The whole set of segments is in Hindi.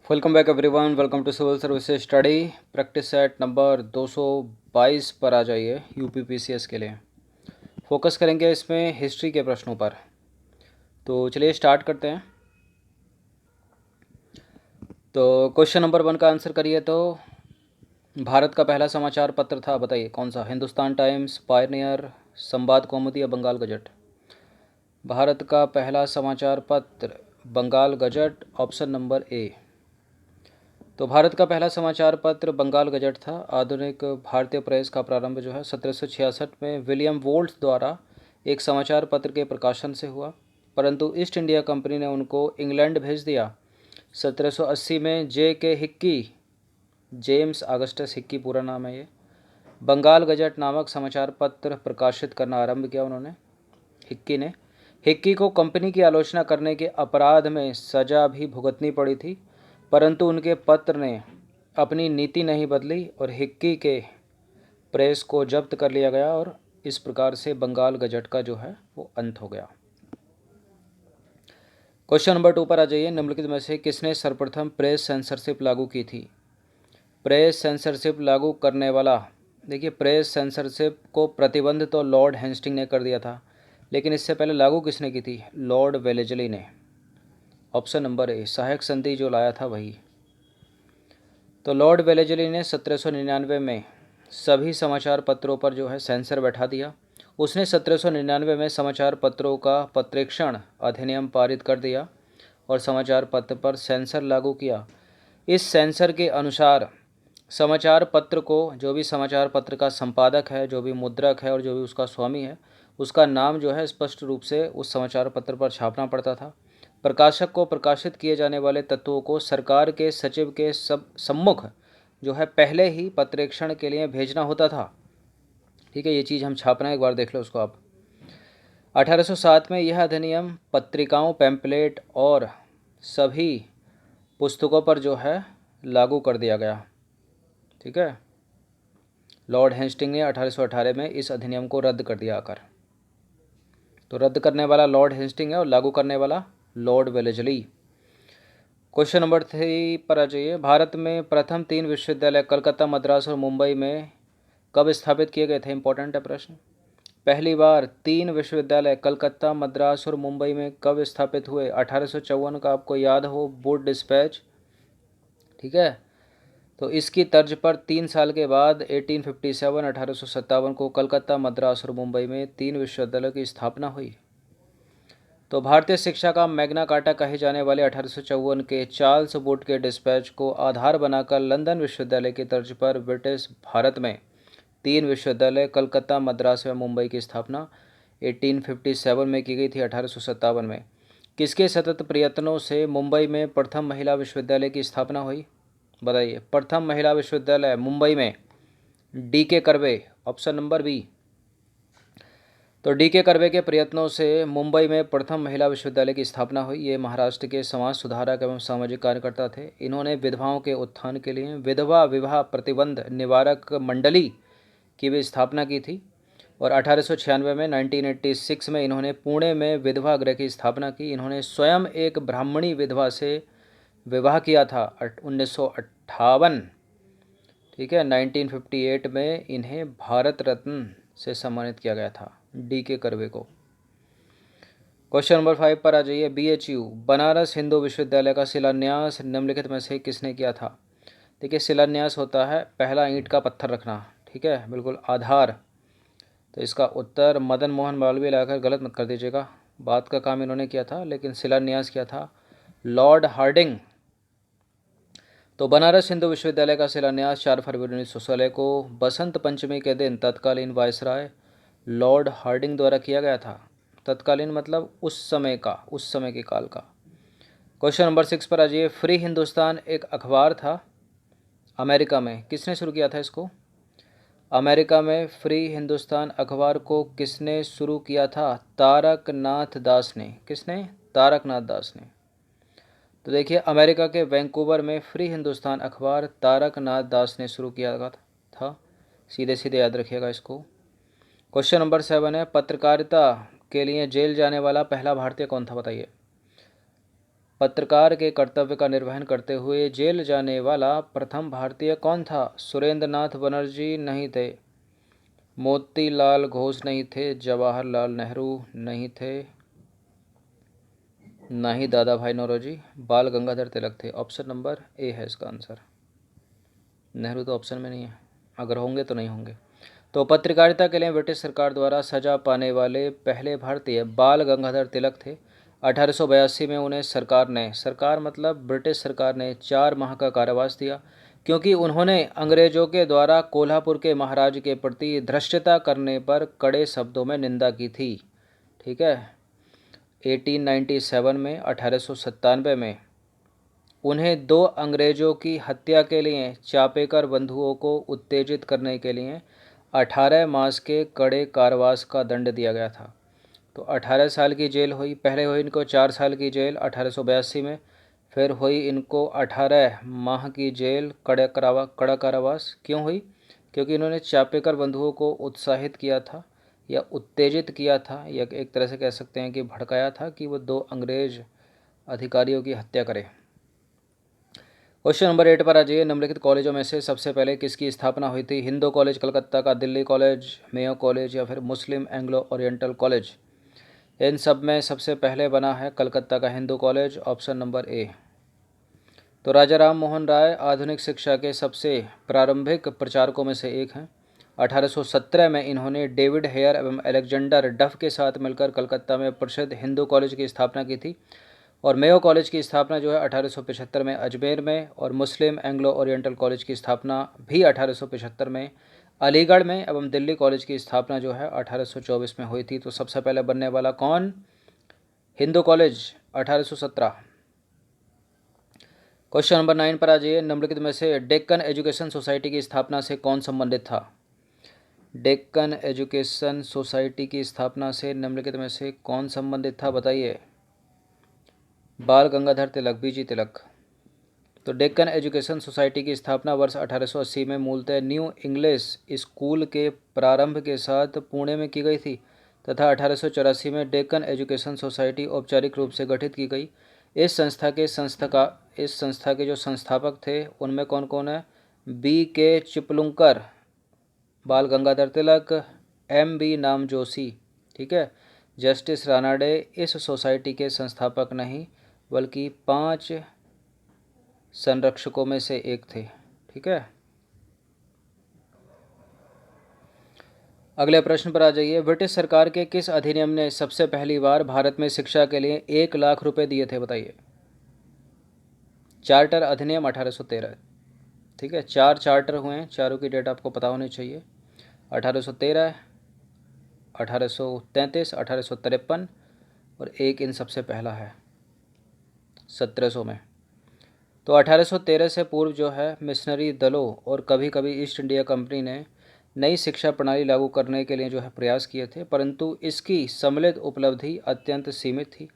Welcome back everyone. Welcome to civil services study practice set number 222 पर आ जाइए यूपीपीसीएस के लिए। फोकस करेंगे इसमें हिस्ट्री के प्रश्नों पर। तो चलिए स्टार्ट करते हैं। तो क्वेश्चन नंबर 1 का आंसर करिए। तो भारत का पहला समाचार पत्र था, बताइए कौन सा? हिंदुस्तान टाइम्स, पायनियर, संबाद कौमुदी या बंगाल गजट? भारत का पहला समाचार पत्र Bengal Gazette, option number A. तो भारत का पहला समाचार पत्र बंगाल गजट था। आधुनिक भारतीय प्रेस का प्रारंभ जो है 1766 में विलियम वोल्ट द्वारा एक समाचार पत्र के प्रकाशन से हुआ, परंतु ईस्ट इंडिया कंपनी ने उनको इंग्लैंड भेज दिया। 1780 में जे के हिक्की, जेम्स ऑगस्टस हिक्की पूरा नाम है ये, बंगाल गजट नामक समाचार पत्र प्रकाशित करना आरंभ किया उन्होंने, हिक्की ने। हिक्की को कंपनी की आलोचना करने के अपराध में सजा भी भुगतनी पड़ी थी, परंतु उनके पत्र ने अपनी नीति नहीं बदली और हिक्की के प्रेस को जब्त कर लिया गया और इस प्रकार से बंगाल गजट का जो है वो अंत हो गया। क्वेश्चन नंबर 2 पर आ जाइए। निम्नलिखित में से किसने सर्वप्रथम प्रेस सेंसरशिप लागू की थी? प्रेस सेंसरशिप लागू करने वाला, देखिए प्रेस सेंसरशिप को प्रतिबंध तो लॉर्ड हेस्टिंग ने कर दिया था, लेकिन इससे पहले लागू किसने की थी? लॉर्ड वेलेजली ने, ऑप्शन नंबर ए। सहायक संधि जो लाया था वही। तो लॉर्ड वेलेजली ने 1799 में सभी समाचार पत्रों पर जो है सेंसर बैठा दिया। उसने 1799 में समाचार पत्रों का पत्रेक्षण अधिनियम पारित कर दिया और समाचार पत्र पर सेंसर लागू किया। इस सेंसर के अनुसार समाचार पत्र को, जो भी समाचार पत्र का संपादक है, जो भी मुद्रक है और जो भी उसका स्वामी है, उसका नाम जो है स्पष्ट रूप से उस समाचार पत्र पर छापना पड़ता था। प्रकाशक को प्रकाशित किए जाने वाले तत्वों को सरकार के सचिव के सम्मुख जो है पहले ही पत्रेक्षण के लिए भेजना होता था। ठीक है, ये चीज़ हम छापना, एक बार देख लो उसको आप। 1807 में यह अधिनियम पत्रिकाओं, पैम्पलेट और सभी पुस्तकों पर जो है लागू कर दिया गया। ठीक है, लॉर्ड हेस्टिंग ने 1818 में इस अधिनियम को रद्द कर दिया आकर। तो रद्द करने वाला लॉर्ड हेस्टिंग है और लागू करने वाला लॉर्ड वेलेजली। क्वेश्चन नंबर 3 पर आ जाइए। भारत में प्रथम 3 विश्वविद्यालय कलकत्ता, मद्रास और मुंबई में कब स्थापित किए गए थे? इंपॉर्टेंट है प्रश्न। पहली बार 3 विश्वविद्यालय कलकत्ता, मद्रास और मुंबई में कब स्थापित हुए? 1854 का आपको याद हो वुड डिस्पैच। ठीक है, तो इसकी तर्ज पर 3 साल के बाद 1857 को कलकत्ता, मद्रास और मुंबई में 3 विश्वविद्यालयों की स्थापना हुई। तो भारतीय शिक्षा का मैग्ना कार्टा कहे जाने वाले 1854 के चार्ल्स वुड के डिस्पैच को आधार बनाकर लंदन विश्वविद्यालय की तर्ज पर ब्रिटिश भारत में 3 विश्वविद्यालय कलकत्ता, मद्रास व मुंबई की स्थापना 1857 में की गई थी। 1857 में किसके सतत प्रयत्नों से मुंबई में प्रथम महिला विश्वविद्यालय की स्थापना हुई? बताइए, प्रथम महिला विश्वविद्यालय मुंबई में डी के कर्वे, ऑप्शन नंबर बी। तो डी के कर्वे के प्रयत्नों से मुंबई में प्रथम महिला विश्वविद्यालय की स्थापना हुई। ये महाराष्ट्र के समाज सुधारक एवं सामाजिक कार्यकर्ता थे। इन्होंने विधवाओं के उत्थान के लिए विधवा विवाह प्रतिबंध निवारक मंडली की भी स्थापना की थी और 1896 में 1986 में इन्होंने पुणे में विधवा गृह की स्थापना की। इन्होंने स्वयं एक ब्राह्मणी विधवा से विवाह किया था 1958। ठीक है, 1958 में इन्हें भारत रत्न से सम्मानित किया गया था, डी के कर्वे को। क्वेश्चन नंबर 5 पर आ जाइए। BHU बनारस हिंदू विश्वविद्यालय का शिलान्यास निम्नलिखित में से किसने किया था? देखिए, शिलान्यास होता है पहला ईंट का पत्थर रखना। ठीक है, बिल्कुल आधार। तो इसका उत्तर मदन मोहन मालवीय लाकर गलत मत कर दीजिएगा। बात का काम इन्होंने किया था, लेकिन शिलान्यास किया था लॉर्ड हार्डिंग। तो बनारस हिंदू विश्वविद्यालय का शिलान्यास 4 फरवरी 1916 को बसंत पंचमी के दिन तत्कालीन वायसराय लॉर्ड हार्डिंग द्वारा किया गया था। तत्कालीन मतलब उस समय के काल का। क्वेश्चन नंबर 6 पर आ जाइए। फ्री हिंदुस्तान एक अखबार था अमेरिका में, किसने शुरू किया था इसको? अमेरिका में फ्री हिंदुस्तान अखबार को किसने शुरू किया था? तारकनाथ दास ने। किसने? तारकनाथ दास ने। तो देखिए, अमेरिका के वैंकूवर में फ्री हिंदुस्तान अखबार तारकनाथ दास ने शुरू किया था। सीधे सीधे याद रखिएगा इसको। क्वेश्चन नंबर 7 है। पत्रकारिता के लिए जेल जाने वाला पहला भारतीय कौन था? बताइए। पत्रकार के कर्तव्य का निर्वहन करते हुए जेल जाने वाला प्रथम भारतीय कौन था? सुरेंद्र नाथ बनर्जी नहीं थे, मोतीलाल घोष नहीं थे, जवाहरलाल नेहरू नहीं थे, ना ही दादा भाई नौरोजी, बाल गंगाधर तिलक थे। ऑप्शन नंबर ए है इसका आंसर। नेहरू तो ऑप्शन में नहीं है, अगर होंगे तो नहीं होंगे। तो पत्रकारिता के लिए ब्रिटिश सरकार द्वारा सजा पाने वाले पहले भारतीय बाल गंगाधर तिलक थे। 1882 में उन्हें सरकार मतलब ब्रिटिश सरकार ने 4 माह का कारावास दिया, क्योंकि उन्होंने अंग्रेजों के द्वारा कोल्हापुर के महाराज के प्रति धृष्टता करने पर कड़े शब्दों में निंदा की थी। ठीक है। 1897 में 1897 में उन्हें 2 अंग्रेजों की हत्या के लिए चापेकर बंधुओं को उत्तेजित करने के लिए 18 मास के कड़े कारावास का दंड दिया गया था। तो 18 साल की जेल हुई, पहले हुई इनको 4 साल की जेल 1882 में, फिर हुई इनको 18 माह की जेल, कड़ा कारावास। क्यों हुई? क्योंकि इन्होंने चापेकर बंधुओं को उत्साहित किया था या उत्तेजित किया था, या एक तरह से कह सकते हैं कि भड़काया था कि वो 2 अंग्रेज अधिकारियों की हत्या करें। क्वेश्चन नंबर 8 पर आ जाइए। निम्नलिखित कॉलेजों में से सबसे पहले किसकी स्थापना हुई थी? हिंदू कॉलेज कलकत्ता का, दिल्ली कॉलेज, मेयो कॉलेज या फिर मुस्लिम एंग्लो ओरिएंटल कॉलेज? इन सब में सबसे पहले बना है कलकत्ता का Hindu college, option number A. तो राजा राम मोहन राय आधुनिक शिक्षा के सबसे प्रारंभिक प्रचारकों में से एक हैं। 1817 में इन्होंने डेविड हेयर एवं अलेक्जेंडर डफ के साथ मिलकर कलकत्ता में प्रसिद्ध हिंदू कॉलेज की स्थापना की थी, और मेयो कॉलेज की स्थापना जो है 1875 में अजमेर में, और मुस्लिम एंग्लो ओरिएंटल कॉलेज की स्थापना भी 1875 में अलीगढ़ में, एवं दिल्ली कॉलेज की स्थापना जो है 1824 में हुई थी। तो सबसे पहले बनने वाला कौन? हिंदू कॉलेज 1817। क्वेश्चन नंबर 9 पर आ जाइए। निम्नलिखित में से डेक्कन एजुकेशन सोसाइटी की स्थापना से कौन संबंधित था? डेक्कन एजुकेशन सोसाइटी की स्थापना से निम्नलिखित में से कौन संबंधित था? बताइए। बाल गंगाधर तिलक, बीजी तिलक। तो डेक्कन एजुकेशन सोसाइटी की स्थापना वर्ष 1880 में मूलतः न्यू इंग्लिश स्कूल के प्रारंभ के साथ पुणे में की गई थी, तथा 1884 में डेक्कन एजुकेशन सोसाइटी औपचारिक रूप से गठित की गई। इस संस्था के जो संस्थापक थे उनमें कौन कौन है? B.K. चिपलुंकर, बाल गंगाधर तिलक, M.B. नामजोशी। ठीक है। जस्टिस रानाडे इस सोसाइटी के संस्थापक नहीं बल्कि 5 संरक्षकों में से एक थे। ठीक है। अगले प्रश्न पर आ जाइए। ब्रिटिश सरकार के किस अधिनियम ने सबसे पहली बार भारत में शिक्षा के लिए 1 लाख रुपए दिए थे? बताइए। चार्टर अधिनियम 1813। ठीक है। 4 चार्टर हुए हैं, चारों की डेट आपको पता होनी चाहिए। 1813, 1833, 1853 और एक इन सबसे पहला है 1700 में। तो 1813 से पूर्व जो है मिशनरी दलों और कभी कभी ईस्ट इंडिया कंपनी ने नई शिक्षा प्रणाली लागू करने के लिए जो है प्रयास किए थे, परंतु इसकी सम्मिलित उपलब्धि अत्यंत सीमित थी।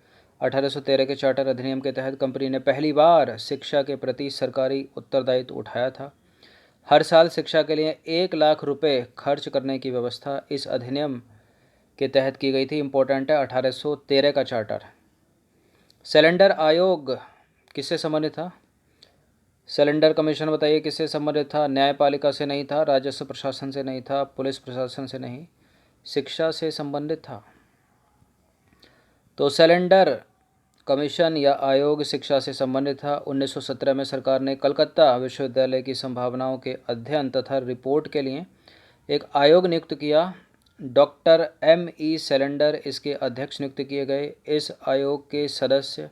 1813 के चार्टर अधिनियम के तहत कंपनी ने पहली बार शिक्षा के प्रति सरकारी उत्तरदायित्व उठाया था। हर साल शिक्षा के लिए 1 लाख रुपए खर्च करने की व्यवस्था इस अधिनियम के तहत की गई थी। इम्पोर्टेंट है 1813 का चार्टर। सिलेंडर आयोग किससे संबंधित था? सिलेंडर कमीशन बताइए किससे संबंधित था? न्यायपालिका से नहीं था, राजस्व प्रशासन से नहीं था, पुलिस प्रशासन से नहीं, शिक्षा से संबंधित था। तो सिलेंडर कमीशन या आयोग शिक्षा से संबंधित था। 1917 में सरकार ने कलकत्ता विश्वविद्यालय की संभावनाओं के अध्ययन तथा रिपोर्ट के लिए एक आयोग नियुक्त किया। Doctor M.E. सिलेंडर इसके अध्यक्ष नियुक्त किए गए। इस आयोग के सदस्य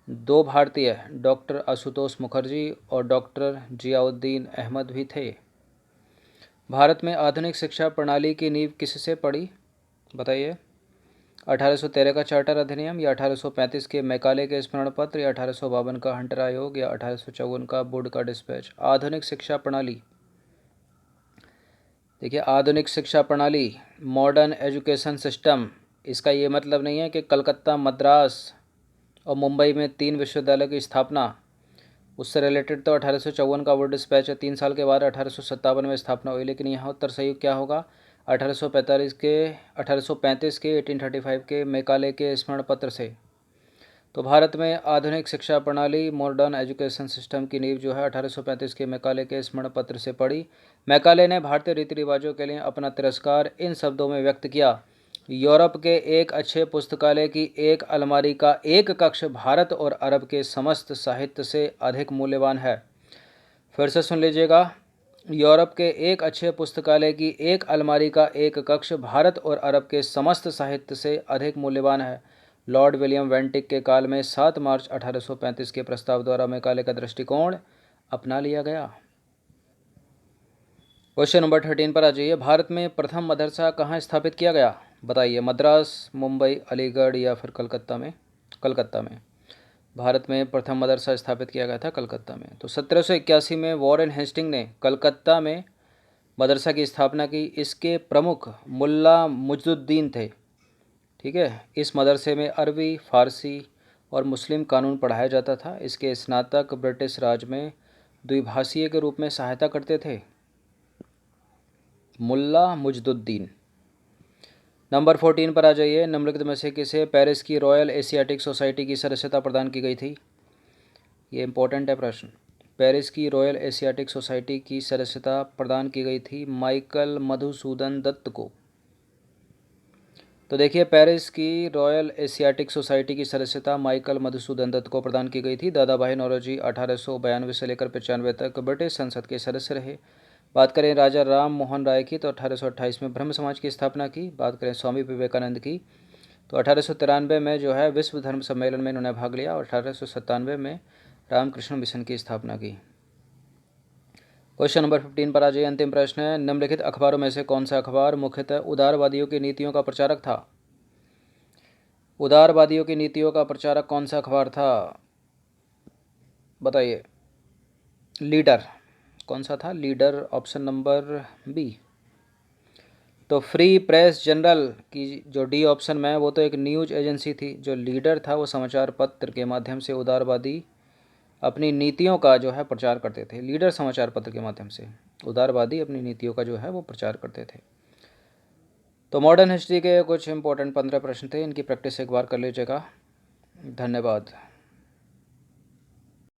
2 भारतीय, डॉक्टर आशुतोष मुखर्जी और डॉक्टर जियाउद्दीन अहमद भी थे। भारत में आधुनिक शिक्षा प्रणाली की नींव किससे पड़ी? बताइए। 1813 का चार्टर अधिनियम, या 1835 के मैकाले के स्मरण पत्र, या 1852 का हंटर आयोग, या 1854 का वुड का डिस्पैच? आधुनिक शिक्षा प्रणाली, देखिए आधुनिक शिक्षा प्रणाली, मॉडर्न एजुकेशन सिस्टम, इसका ये मतलब नहीं है कि कलकत्ता, मद्रास और मुंबई में 3 विश्वविद्यालयों की स्थापना। उससे रिलेटेड तो 1854 का वुड डिस्पैच है। 3 साल के बाद 1857 में स्थापना हुई। लेकिन यहाँ उत्तर सही क्या होगा? 1835 के 1835 के 1835 के मैकाले के स्मरण पत्र से। तो भारत में आधुनिक शिक्षा प्रणाली मॉडर्न एजुकेशन सिस्टम की नींव जो है 1835 के मैकाले के स्मरण पत्र से पड़ी। मैकाले ने भारतीय रीति रिवाजों के लिए अपना तिरस्कार इन शब्दों में व्यक्त किया: यूरोप के एक अच्छे पुस्तकालय की एक अलमारी का एक कक्ष भारत और अरब के समस्त साहित्य से अधिक मूल्यवान है। फिर से सुन लीजिएगा, यूरोप के एक अच्छे पुस्तकालय की एक अलमारी का एक कक्ष भारत और अरब के समस्त साहित्य से अधिक मूल्यवान है। लॉर्ड विलियम वेंटिक के काल में 7 मार्च 1835 के प्रस्ताव द्वारा मैकाले का दृष्टिकोण अपना लिया गया। क्वेश्चन नंबर 13 पर आ जाइए। भारत में प्रथम मदरसा कहाँ स्थापित किया गया? बताइए, मद्रास, मुंबई, अलीगढ़ या फिर कलकत्ता में? कलकत्ता में। भारत में प्रथम मदरसा स्थापित किया गया था कलकत्ता में। तो 1781 में वॉरेन हेस्टिंग ने कलकत्ता में मदरसा की स्थापना की। इसके प्रमुख मुल्ला मुज्जुद्दीन थे। ठीक है, इस मदरसे में अरबी, फारसी और मुस्लिम कानून पढ़ाया जाता था। इसके स्नातक ब्रिटिश राज में द्विभाषीय के रूप में सहायता करते थे। मुल्ला मुज्जुद्दीन। नंबर 14 पर आ जाइए। निम्नलिखित में से किसे पेरिस की रॉयल एशियाटिक सोसाइटी की सदस्यता प्रदान की गई थी? ये इंपॉर्टेंट है प्रश्न। पेरिस की रॉयल एशियाटिक सोसाइटी की सदस्यता प्रदान की गई थी माइकल मधुसूदन दत्त को। तो देखिए, पेरिस की रॉयल एशियाटिक सोसाइटी की सदस्यता माइकल मधुसूदन दत्त को प्रदान की गई थी। दादाभाई नौरोजी 1892 से लेकर 95 तक ब्रिटिश संसद के सदस्य रहे। बात करें राजा राम मोहन राय की, तो 1828 में ब्रह्म समाज की स्थापना की। बात करें स्वामी विवेकानंद की, तो 1893 में जो है विश्व धर्म सम्मेलन में इन्होंने भाग लिया और 1897 में रामकृष्ण मिशन की स्थापना की। क्वेश्चन नंबर 15 पर आ जाइए। अंतिम प्रश्न है, निम्नलिखित अखबारों में से कौन सा अखबार मुख्यतः उदारवादियों की नीतियों का प्रचारक था? उदारवादियों की नीतियों का प्रचारक कौन सा अखबार था? बताइए। लीडर। कौन सा था? Leader, option number B. तो फ्री प्रेस जनरल की जो डी ऑप्शन में है वो तो एक न्यूज़ एजेंसी थी। जो लीडर था वो समाचार पत्र के माध्यम से उदारवादी अपनी नीतियों का जो है प्रचार करते थे। लीडर समाचार पत्र के माध्यम से उदारवादी अपनी नीतियों का जो है वो प्रचार करते थे। तो मॉडर्न हिस्ट्री के कुछ इंपॉर्टेंट 15 प्रश्न थे, इनकी प्रैक्टिस एक बार कर लीजिएगा। धन्यवाद।